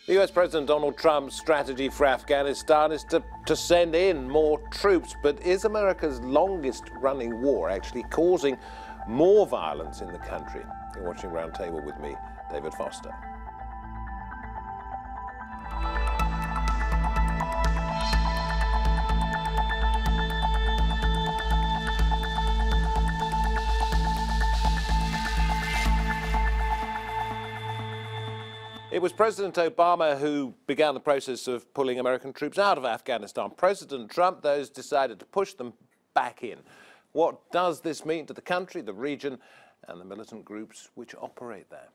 The US President Donald Trump's strategy for Afghanistan is to send in more troops, but is America's longest-running war actually causing more violence in the country? You're watching Roundtable with me, David Foster. It was President Obama who began the process of pulling American troops out of Afghanistan. President Trump, though, has decided to push them back in. What does this mean to the country, the region, and the militant groups which operate there?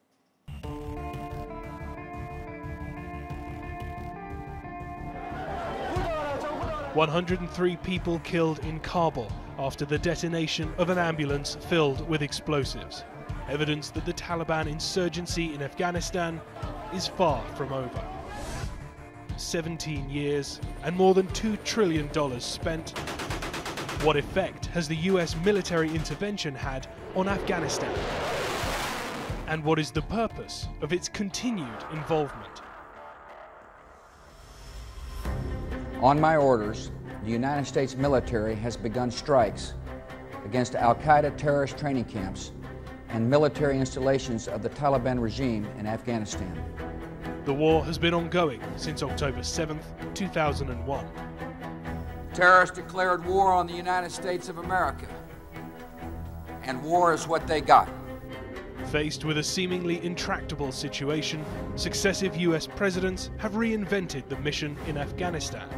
103 people killed in Kabul after the detonation of an ambulance filled with explosives. Evidence that the Taliban insurgency in Afghanistan is far from over. 17 years and more than $2 trillion spent. What effect has the US military intervention had on Afghanistan? And what is the purpose of its continued involvement? On my orders, the United States military has begun strikes against Al-Qaeda terrorist training camps and military installations of the Taliban regime in Afghanistan. The war has been ongoing since October 7th, 2001. Terrorists declared war on the United States of America, and war is what they got. Faced with a seemingly intractable situation, successive US presidents have reinvented the mission in Afghanistan.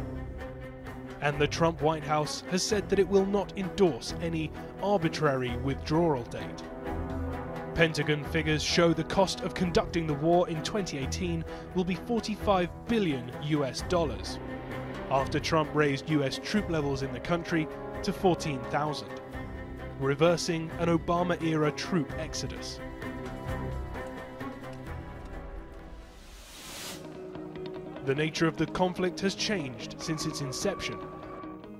And the Trump White House has said that it will not endorse any arbitrary withdrawal date. Pentagon figures show the cost of conducting the war in 2018 will be $45 billion US, after Trump raised US troop levels in the country to 14,000, reversing an Obama-era troop exodus. The nature of the conflict has changed since its inception.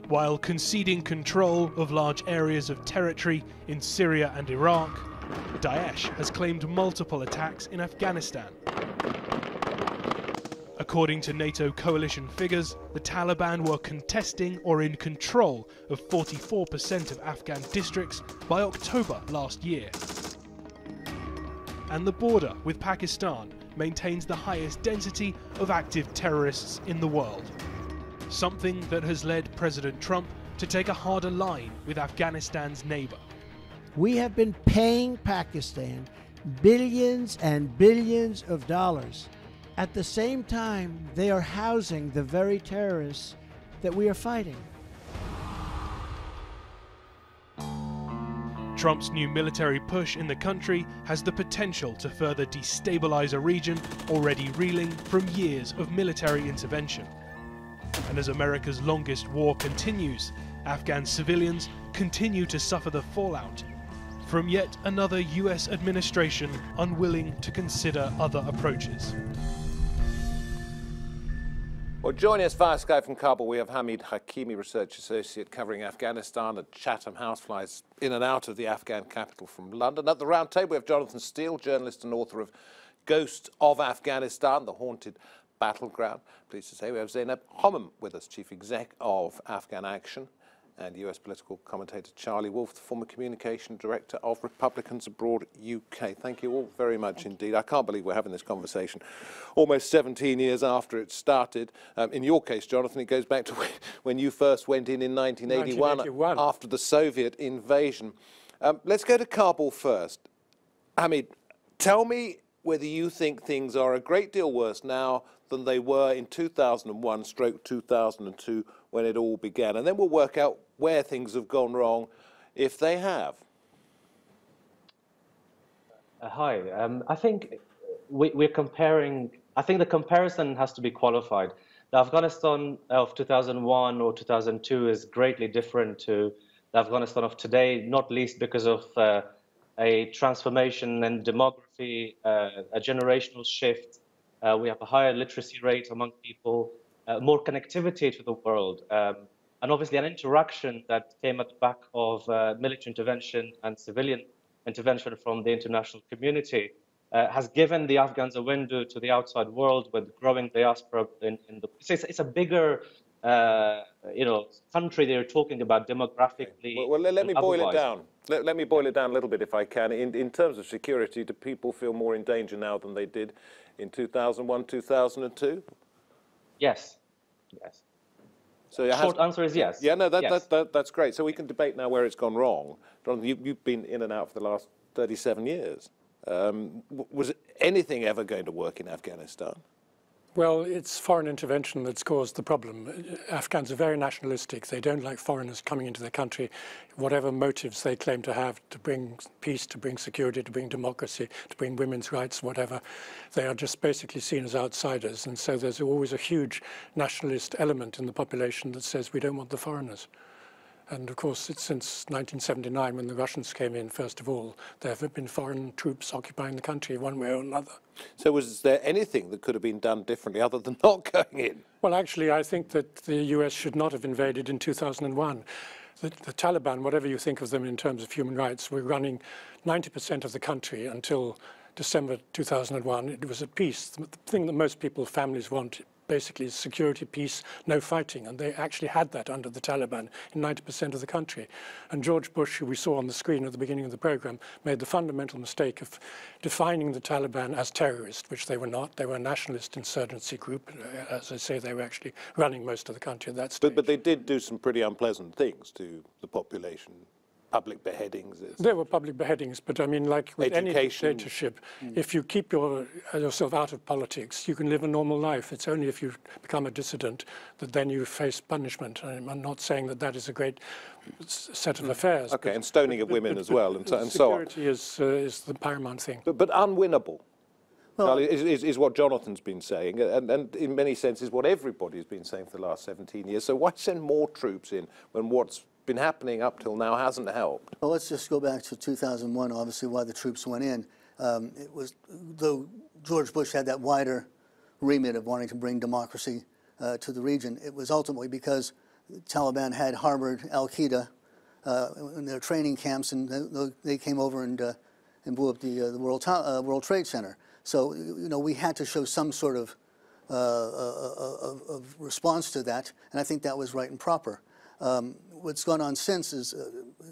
While conceding control of large areas of territory in Syria and Iraq, Daesh has claimed multiple attacks in Afghanistan. According to NATO coalition figures, the Taliban were contesting or in control of 44% of Afghan districts by October last year. And the border with Pakistan maintains the highest density of active terrorists in the world. Something that has led President Trump to take a harder line with Afghanistan's neighbor. We have been paying Pakistan billions and billions of dollars. At the same time, they are housing the very terrorists that we are fighting. Trump's new military push in the country has the potential to further destabilize a region already reeling from years of military intervention. And as America's longest war continues, Afghan civilians continue to suffer the fallout from yet another US administration unwilling to consider other approaches. Well, joining us via Skype from Kabul, we have Hamid Hakimi, Research Associate covering Afghanistan at Chatham House, flies in and out of the Afghan capital from London. At the round table, we have Jonathan Steele, journalist and author of Ghost of Afghanistan, The Haunted Battleground. Pleased to say we have Zainab Hommam with us, Chief Exec of Afghan Action, and US political commentator Charlie Wolf, the former communication director of Republicans Abroad UK. Thank you all very much indeed. I can't believe we're having this conversation almost 17 years after it started. In your case, Jonathan, it goes back to when you first went in 1981 after the Soviet invasion. Let's go to Kabul first. Hamid, tell me whether you think things are a great deal worse now than they were in 2001/2002 when it all began, and then we'll work out where things have gone wrong, if they have. Hi. I think we're comparing. I think the comparison has to be qualified. The Afghanistan of 2001 or 2002 is greatly different to the Afghanistan of today, not least because of a transformation in demography, a generational shift. We have a higher literacy rate among people, more connectivity to the world, and obviously an interaction that came at the back of military intervention and civilian intervention from the international community. has given the Afghans a window to the outside world with growing diaspora in the. It's a bigger, country they're talking about demographically. Well, let me boil it otherwise. down. Let me boil it down a little bit if I can. In terms of security, do people feel more in danger now than they did in 2001, 2002? Yes. Yes. So short answer is yes. Yeah, no, yes. that's great. So we can debate now where it's gone wrong. Jonathan, you've been in and out for the last 37 years. Was anything ever going to work in Afghanistan? Well, it's foreign intervention that's caused the problem. Afghans are very nationalistic. They don't like foreigners coming into their country, whatever motives they claim to have, to bring peace, to bring security, to bring democracy, to bring women's rights, whatever. They are just basically seen as outsiders. And so there's always a huge nationalist element in the population that says we don't want the foreigners. And of course, it's since 1979, when the Russians came in, first of all, there have been foreign troops occupying the country one way or another. So was there anything that could have been done differently other than not going in? Well, actually, I think that the US should not have invaded in 2001. The Taliban, whatever you think of them in terms of human rights, were running 90% of the country until December 2001. It was at peace. The thing that most people, families want, basically is security, peace, no fighting. And they actually had that under the Taliban in 90% of the country. And George Bush, who we saw on the screen at the beginning of the program, made the fundamental mistake of defining the Taliban as terrorists, which they were not. They were a nationalist insurgency group. As I say, they were actually running most of the country at that stage. But they did do some pretty unpleasant things to the population. Public beheadings. There were public beheadings, but I mean, like with any dictatorship, if you keep yourself out of politics, you can live a normal life. It's only if you become a dissident that then you face punishment. I'm not saying that that is a great set of affairs. Okay, and stoning of women as well, and so on. Security is the paramount thing. But unwinnable. Well, is what Jonathan's been saying, and in many senses what everybody's been saying for the last 17 years. So why send more troops in when what's been happening up till now hasn't helped? Well, let's just go back to 2001, obviously, why the troops went in. It was, though George Bush had that wider remit of wanting to bring democracy to the region, it was ultimately because the Taliban had harbored al-Qaeda in their training camps, and they came over and blew up the World Trade Center. So, we had to show some sort of response to that, and I think that was right and proper. What's gone on since is,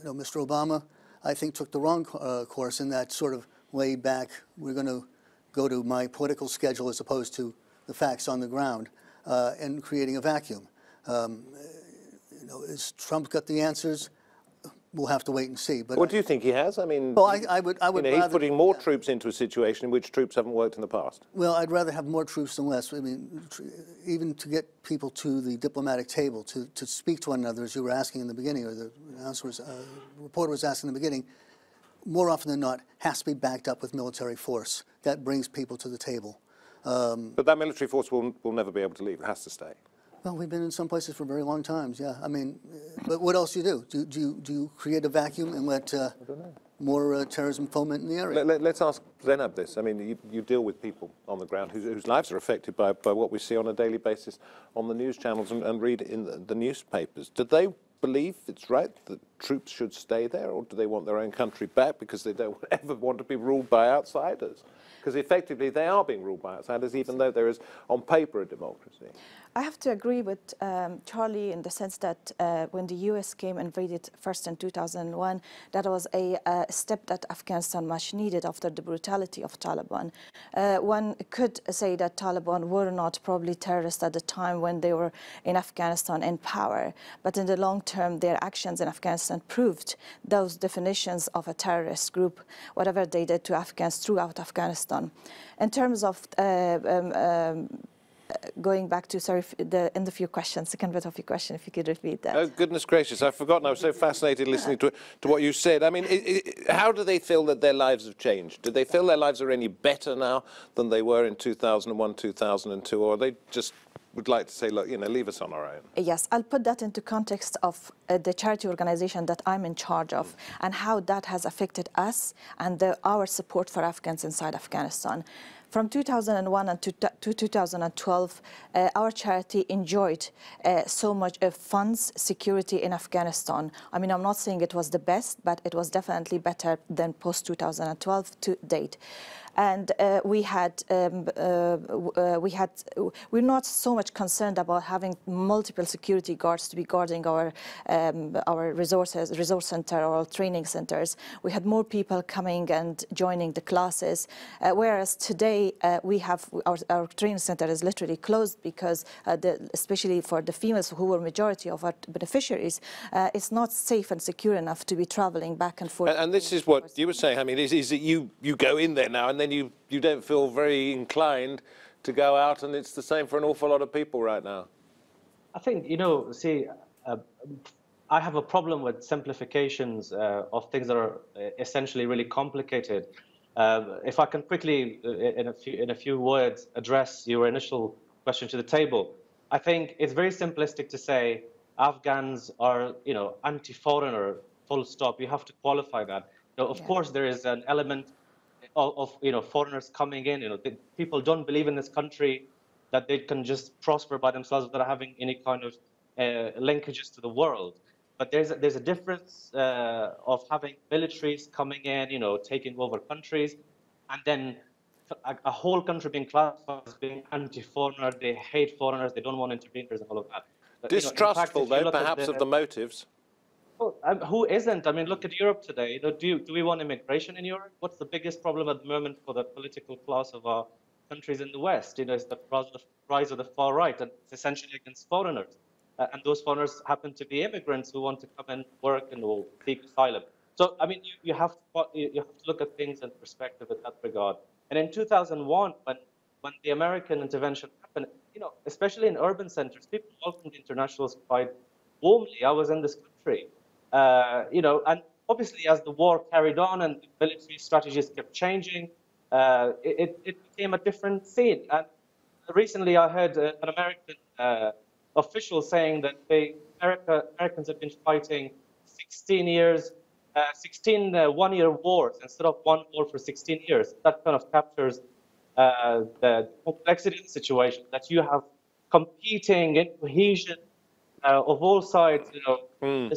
Mr. Obama, I think, took the wrong course in that sort of laid back, we're going to go to my political schedule as opposed to the facts on the ground, and creating a vacuum. Has Trump got the answers? We'll have to wait and see. But what do you think he has? I mean, well, I would he's putting more troops into a situation in which troops haven't worked in the past. Well, I'd rather have more troops than less. I mean, even to get people to the diplomatic table, to speak to one another, as you were asking in the beginning, or the reporter was asking in the beginning, more often than not, has to be backed up with military force. That brings people to the table. But that military force will never be able to leave. It has to stay. Well, we've been in some places for very long times, yeah. I mean, but what else do you do? Do you create a vacuum and let more terrorism foment in the area? Let's ask Zainab this. I mean, you deal with people on the ground whose lives are affected by what we see on a daily basis on the news channels and read in the newspapers. Do they believe it's right that troops should stay there, or do they want their own country back because they don't ever want to be ruled by outsiders? Because effectively they are being ruled by outsiders, even though there is, on paper, a democracy. I have to agree with Charlie in the sense that when the US came and invaded first in 2001, that was a step that Afghanistan much needed after the brutality of Taliban. One could say that Taliban were not probably terrorists at the time when they were in Afghanistan in power, but in the long term, their actions in Afghanistan proved those definitions of a terrorist group, whatever they did to Afghans throughout Afghanistan. In terms of going back to, sorry, the end of your question, second bit of your question, if you could repeat that. Oh, goodness gracious, I've forgotten. I was so fascinated listening to what you said. I mean, how do they feel that their lives have changed? Do they feel their lives are any better now than they were in 2001, 2002, or they just would like to say, look, leave us on our own? Yes, I'll put that into context of the charity organization that I'm in charge of and how that has affected us and our support for Afghans inside Afghanistan. From 2001 to 2012, our charity enjoyed so much funds, security in Afghanistan. I mean, I'm not saying it was the best, but it was definitely better than post-2012 to date. and we're not so much concerned about having multiple security guards to be guarding our resource center or training centers. We had more people coming and joining the classes, whereas today we have our training center is literally closed because especially for the females who were majority of our beneficiaries, it's not safe and secure enough to be traveling back and forth. And this is what you were saying, I mean, is that you go in there now and then you don't feel very inclined to go out, and it's the same for an awful lot of people right now. I think, you know, see, I have a problem with simplifications of things that are essentially really complicated. If I can quickly, in a few words, address your initial question to the table, I think it's very simplistic to say Afghans are, you know, anti-foreigner, full stop. You have to qualify that. You know, of course, there is an element of you know, foreigners coming in. You know, people don't believe in this country that they can just prosper by themselves without having any kind of linkages to the world. But there's a difference of having militaries coming in, you know, taking over countries, and then a whole country being classified as being anti-foreigner. They hate foreigners. They don't want interveners and all of that. But, Distrustful, though, perhaps, of the motives. Well, who isn't? I mean, look at Europe today. You know, do we want immigration in Europe? What's the biggest problem at the moment for the political class of our countries in the West? You know, it's the rise of the far right, and it's essentially against foreigners. And those foreigners happen to be immigrants who want to come and work and will seek asylum. So, I mean, you have to look at things in perspective in that regard. And in 2001, when the American intervention happened, you know, especially in urban centers, people welcomed internationals quite warmly. I was in this country. You know, and obviously as the war carried on and the military strategies kept changing, it became a different scene. And recently I heard an American official saying that Americans have been fighting 16 years, 16 one-year wars instead of one war for 16 years. That kind of captures the complexity of the situation, that you have competing in cohesion of all sides, you know, in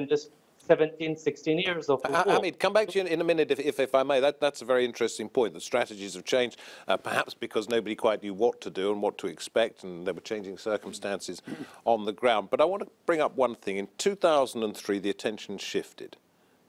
this 17, 16 years of war. Hamid, come back to you in a minute, if I may. That's a very interesting point. The strategies have changed, perhaps because nobody quite knew what to do and what to expect, and there were changing circumstances on the ground. But I want to bring up one thing. In 2003, the attention shifted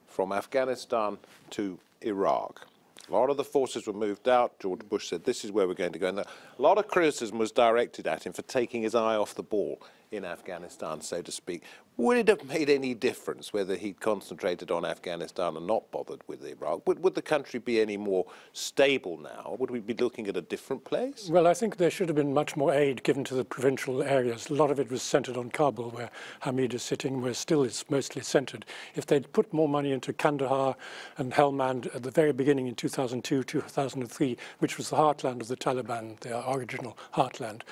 from Afghanistan to Iraq. A lot of the forces were moved out. George Bush said, this is where we're going to go. And a lot of criticism was directed at him for taking his eye off the ball in Afghanistan, so to speak. Would it have made any difference whether he'd concentrated on Afghanistan and not bothered with Iraq? Would the country be any more stable now? Would we be looking at a different place? Well, I think there should have been much more aid given to the provincial areas. A lot of it was centered on Kabul, where Hamid is sitting, where still it's mostly centered. If they'd put more money into Kandahar and Helmand at the very beginning in 2002, 2003, which was the heartland of the Taliban, their original heartland,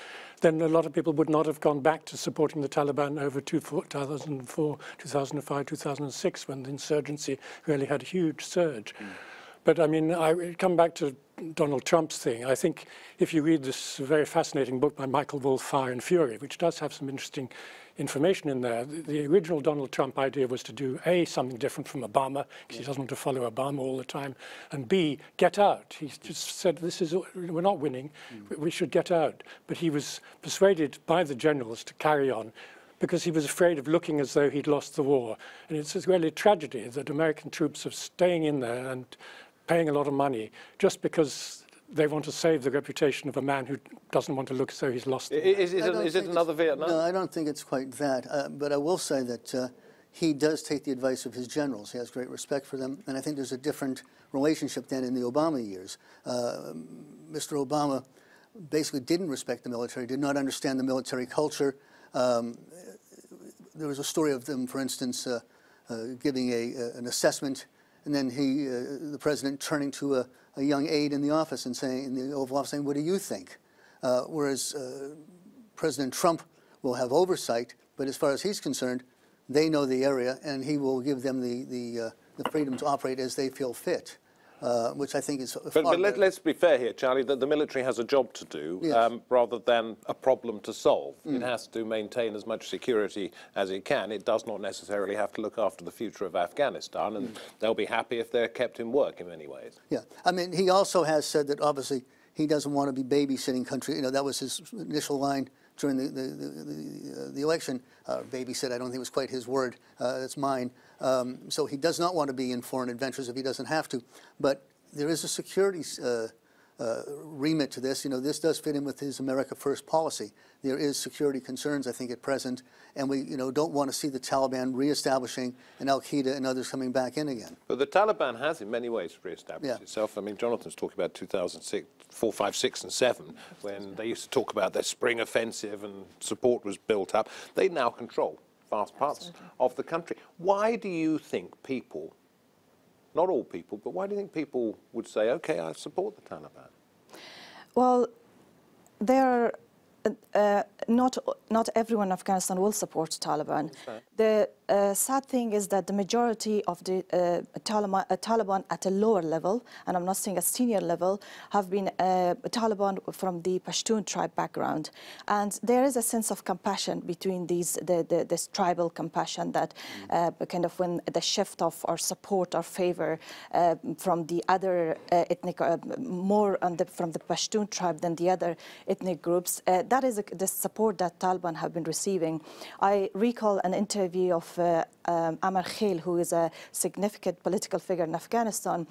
then a lot of people would not have gone back to supporting the Taliban over 2004, 2005, 2006, when the insurgency really had a huge surge. But I mean, I come back to Donald Trump's thing. I think if you read this very fascinating book by Michael Wolff, Fire and Fury, which does have some interesting information in there, the original Donald Trump idea was to do A, something different from Obama, because he doesn't want to follow Obama all the time, and B, get out. He just said, we're not winning, we should get out. But he was persuaded by the generals to carry on, because he was afraid of looking as though he'd lost the war. And it's really a tragedy that American troops are staying in there and paying a lot of money just because they want to save the reputation of a man who doesn't want to look as though he's lost. Is it another Vietnam? No, I don't think it's quite that. But I will say that he does take the advice of his generals. He has great respect for them. And I think there's a different relationship than in the Obama years. Mr. Obama basically didn't respect the military, did not understand the military culture. There was a story of them, for instance, giving an assessment, and then the president turning to a young aide in the office and saying, in the Oval Office, saying, "What do you think?" Whereas President Trump will have oversight, but as far as he's concerned, they know the area, and he will give them the freedom to operate as they feel fit. which I think is But let's be fair here, Charlie, that the military has a job to do rather than a problem to solve. It has to maintain as much security as it can. It does not necessarily have to look after the future of Afghanistan, and they'll be happy if they're kept in work in many ways. Yeah, I mean, he also has said that obviously he doesn't want to be babysitting country. You know, that was his initial line during the election. Babysit, I don't think it was quite his word. That's mine. So he does not want to be in foreign adventures if he doesn't have to. But there is a security remit to this. You know, this does fit in with his America First policy. There is security concerns, I think, at present, and we, you know, don't want to see the Taliban reestablishing and Al-Qaeda and others coming back in again. But the Taliban has, in many ways, reestablished itself. I mean, Jonathan's talking about 2006, 4, 5, 6, and 7, when they used to talk about their spring offensive and support was built up. They now control vast parts of the country. Why do you think people, not all people, but why do you think people would say, okay, I support the Taliban? Well, not everyone in Afghanistan will support Taliban. The sad thing is that the majority of the Taliban at a lower level, and I'm not saying a senior level, have been Taliban from the Pashtun tribe background. And there is a sense of compassion between these, this tribal compassion that kind of when the shift of or support or favor from the other ethnic, more on from the Pashtun tribe than the other ethnic groups, that is the support that Taliban have been receiving. I recall an interview of Amar Khail, who is a significant political figure in Afghanistan,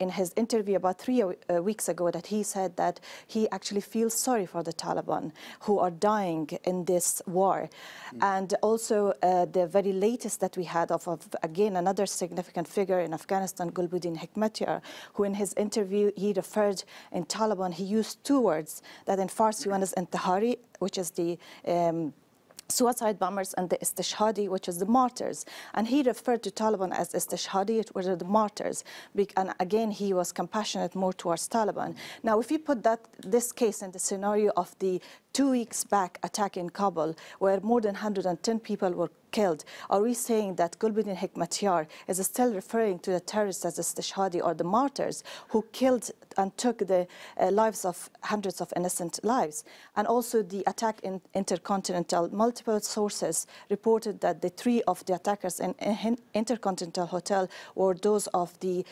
in his interview about 3 weeks ago, that he said that he actually feels sorry for the Taliban who are dying in this war. And also the very latest that we had of again, another significant figure in Afghanistan, Gulbuddin Hekmatyar, who in his interview, he referred in Taliban, he used 2 words that in Farsi, one is intihari, which is the suicide bombers, and the istishhadi, which is the martyrs. And he referred to Taliban as istishhadi, which are the martyrs. And again, he was compassionate more towards Taliban. Now, if you put this case in the scenario of the 2 weeks back attack in Kabul, where more than 110 people were killed, are we saying that Gulbuddin Hekmatyar is still referring to the terrorists as istishhadi or the martyrs who killed and took the lives of hundreds of innocent lives? And also the attack in Intercontinental, multiple sources reported that the 3 of the attackers in Intercontinental Hotel were those of the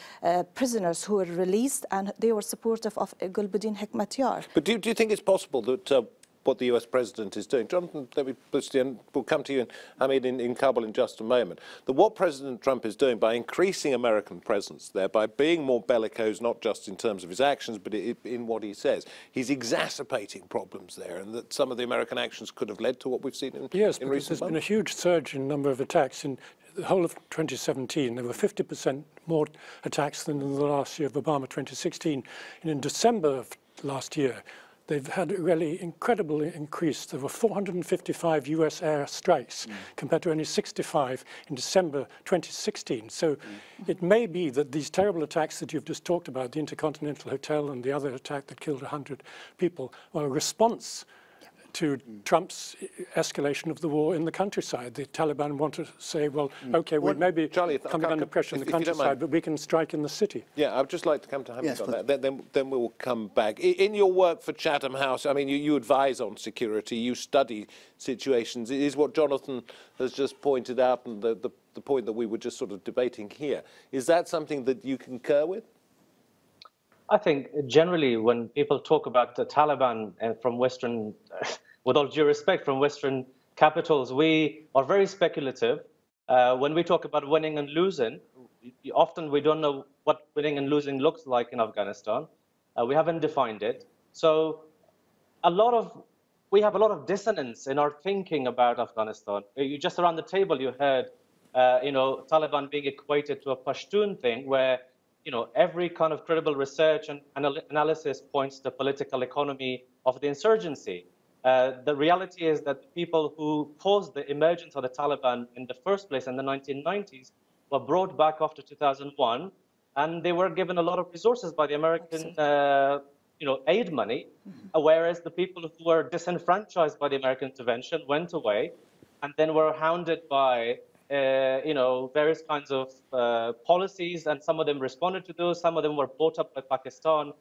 prisoners who were released, and they were supportive of Gulbuddin Hekmatyar. But do you think it's possible that what the US president is doing, Jonathan, we'll come to you, in Kabul in just a moment, that what President Trump is doing by increasing American presence there, by being more bellicose, not just in terms of his actions, but in what he says, he's exacerbating problems there, and that some of the American actions could have led to what we've seen in recent months? Yes, there's been a huge surge in number of attacks. In the whole of 2017, there were 50% more attacks than in the last year of Obama, 2016. And in December of last year, they've had a really incredible increase. There were 455 US air strikes compared to only 65 in December 2016. So it may be that these terrible attacks that you've just talked about, the Intercontinental Hotel and the other attack that killed 100 people, were a response to Trump's escalation of the war in the countryside. The Taliban want to say, well, okay, we may be coming under pressure in the countryside, but we can strike in the city. Yeah, I'd just like to come to Hamid on that. Then we'll come back. In your work for Chatham House, I mean, you advise on security, you study situations. It is what Jonathan has just pointed out, and the point that we were just sort of debating here. Is that something that you concur with? I think generally when people talk about the Taliban and from Western, with all due respect, from Western capitals, we are very speculative. When we talk about winning and losing, often we don't know what winning and losing looks like in Afghanistan. We haven't defined it. So we have a lot of dissonance in our thinking about Afghanistan. You just around the table, you heard, Taliban being equated to a Pashtun thing where every kind of credible research and analysis points to the political economy of the insurgency. The reality is that the people who caused the emergence of the Taliban in the first place in the 1990s were brought back after 2001, and they were given a lot of resources by the American, aid money, whereas the people who were disenfranchised by the American intervention went away and then were hounded by you know, various kinds of policies, and some of them responded to those. Some of them were brought up by Pakistan,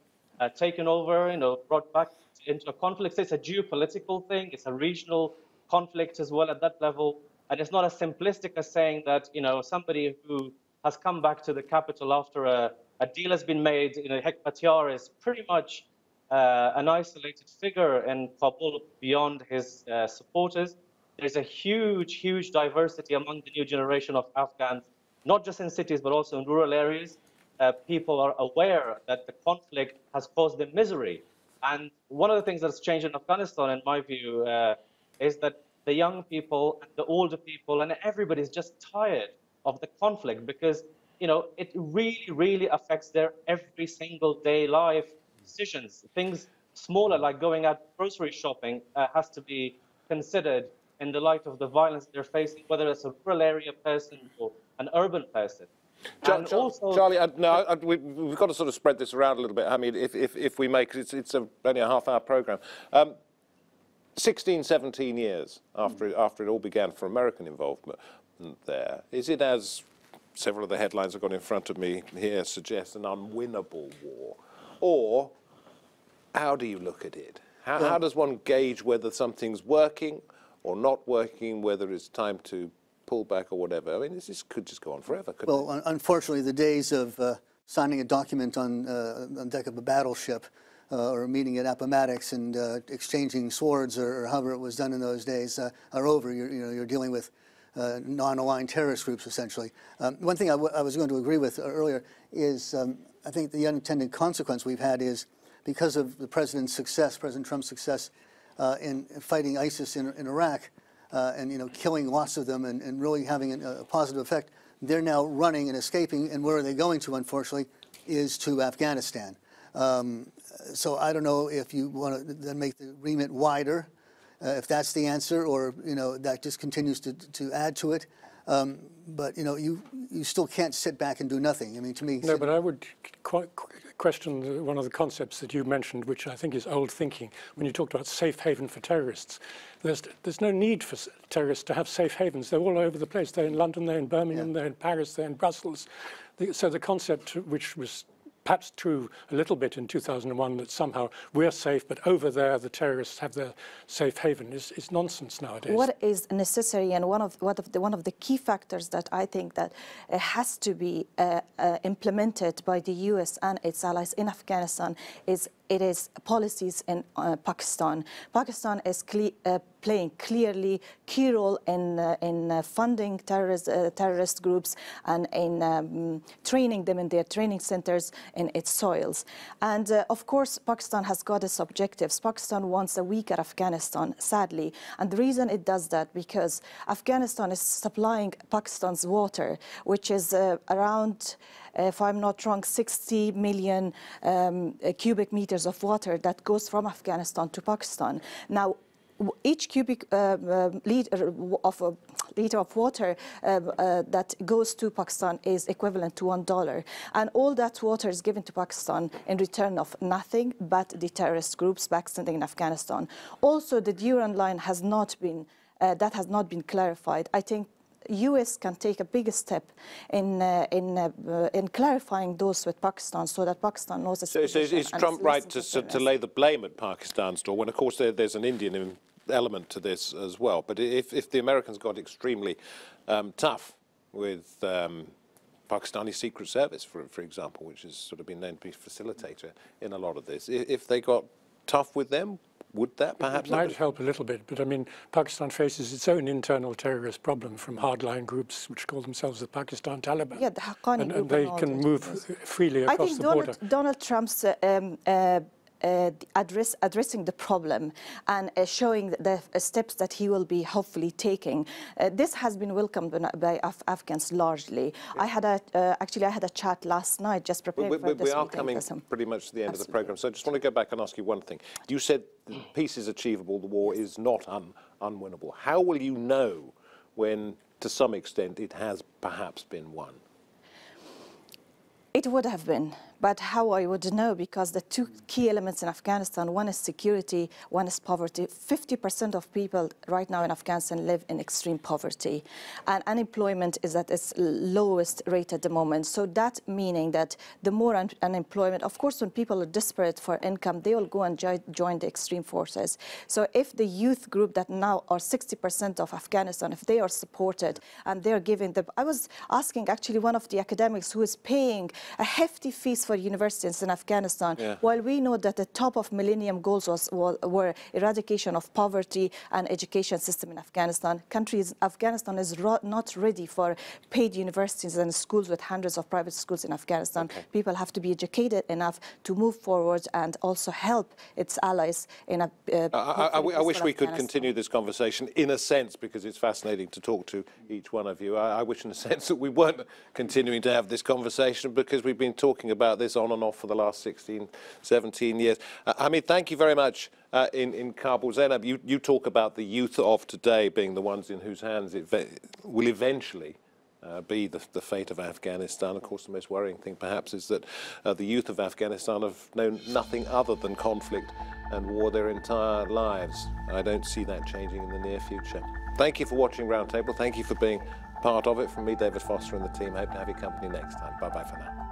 taken over, you know, brought back into a conflict. So it's a geopolitical thing. It's a regional conflict as well at that level. And it's not as simplistic as saying that, you know, somebody who has come back to the capital after a deal has been made, you know, Hekmatyar is pretty much an isolated figure in Kabul beyond his supporters. There's a huge, huge diversity among the new generation of Afghans, not just in cities, but also in rural areas. People are aware that the conflict has caused them misery. And one of the things that's changed in Afghanistan, in my view, is that the young people and the older people and everybody's just tired of the conflict because, you know, it really, really affects their every single day life decisions. Things smaller, like going out grocery shopping, has to be considered in the light of the violence they're facing, whether it's a rural area person or an urban person. Charlie, we've got to sort of spread this around a little bit. I mean, if we make it's only a half-hour program. 16, 17 years after it all began for American involvement there, is it, as several of the headlines I've got in front of me here suggest, an unwinnable war? Or how do you look at it? How does one gauge whether something's working or not working, whether it's time to pull back or whatever? I mean, this could just go on forever, couldn't it? Well, unfortunately, the days of signing a document on deck of a battleship or meeting at Appomattox and exchanging swords or however it was done in those days are over. You're dealing with non-aligned terrorist groups, essentially. One thing I was going to agree with earlier is I think the unintended consequence we've had is because of the President Trump's success in fighting ISIS in Iraq and, you know, killing lots of them and really having a positive effect, they're now running and escaping, and where are they going to, unfortunately, is to Afghanistan. So I don't know if you want to then make the remit wider, if that's the answer, or, you know, that just continues to add to it. But, you know, you still can't sit back and do nothing. I mean, to me... No, but I would question one of the concepts that you mentioned, which I think is old thinking, when you talked about safe haven for terrorists. There's no need for terrorists to have safe havens. They're all over the place. They're in London, they're in Birmingham, they're in Paris, they're in Brussels. So the concept, which was perhaps true a little bit in 2001, that somehow we're safe, but over there the terrorists have their safe haven, is nonsense nowadays. What is necessary, and one of the key factors that I think that has to be implemented by the U.S. and its allies in Afghanistan is policies in Pakistan. Pakistan is playing clearly key role in funding terrorist groups and in training them in their training centers in its soils. And of course, Pakistan has got its objectives. Pakistan wants a weaker Afghanistan, sadly. And the reason it does that, because Afghanistan is supplying Pakistan's water, which is around, if I'm not wrong, 60 million cubic meters of water that goes from Afghanistan to Pakistan. Now, each cubic liter of water that goes to Pakistan is equivalent to $1. And all that water is given to Pakistan in return of nothing but the terrorist groups backstabbing in Afghanistan. Also, the Durand line has not been, clarified. I think U.S. can take a bigger step in clarifying those with Pakistan, so that Pakistan knows its position. So is Trump right to lay the blame at Pakistan's door, when of course there's an Indian element to this as well? But if the Americans got extremely tough with Pakistani Secret Service, for example, which has sort of been known to be a facilitator in a lot of this, if they got tough with them, would that perhaps... It might help a little bit, but I mean, Pakistan faces its own internal terrorist problem from hardline groups which call themselves the Pakistan Taliban. Yeah, the Haqqani group. And they can move freely across the border. I think Donald Trump's addressing the problem and showing the steps that he will be hopefully taking. This has been welcomed by Afghans largely. I had a chat last night just preparing for this meeting. We are coming pretty much to the end of the program, so I just want to go back and ask you one thing. You said the peace is achievable, the war is not unwinnable. How will you know when, to some extent, it has perhaps been won? It would have been, But how I would know, because the two key elements in Afghanistan, one is security, one is poverty. 50% of people right now in Afghanistan live in extreme poverty. And unemployment is at its lowest rate at the moment. So that meaning that the more unemployment, of course, when people are desperate for income, they will go and join the extreme forces. So if the youth group that now are 60% of Afghanistan, if they are supported and they're giving them, I was asking actually one of the academics who is paying a hefty fees for universities in Afghanistan, while we know that the top of Millennium Goals were eradication of poverty and education system in Afghanistan. Afghanistan is not ready for paid universities and schools with hundreds of private schools in Afghanistan. People have to be educated enough to move forward and also help its allies in a I wish we could continue this conversation in a sense, because it's fascinating to talk to each one of you. I wish in a sense that we weren't continuing to have this conversation, because we've been talking about this on and off for the last 16, 17 years. Hamid, thank you very much in Kabul. Zainab, you talk about the youth of today being the ones in whose hands it will eventually be the fate of Afghanistan. Of course, the most worrying thing perhaps is that the youth of Afghanistan have known nothing other than conflict and war their entire lives. I don't see that changing in the near future. Thank you for watching Roundtable. Thank you for being part of it. From me, David Foster, and the team, I hope to have your company next time. Bye-bye for now.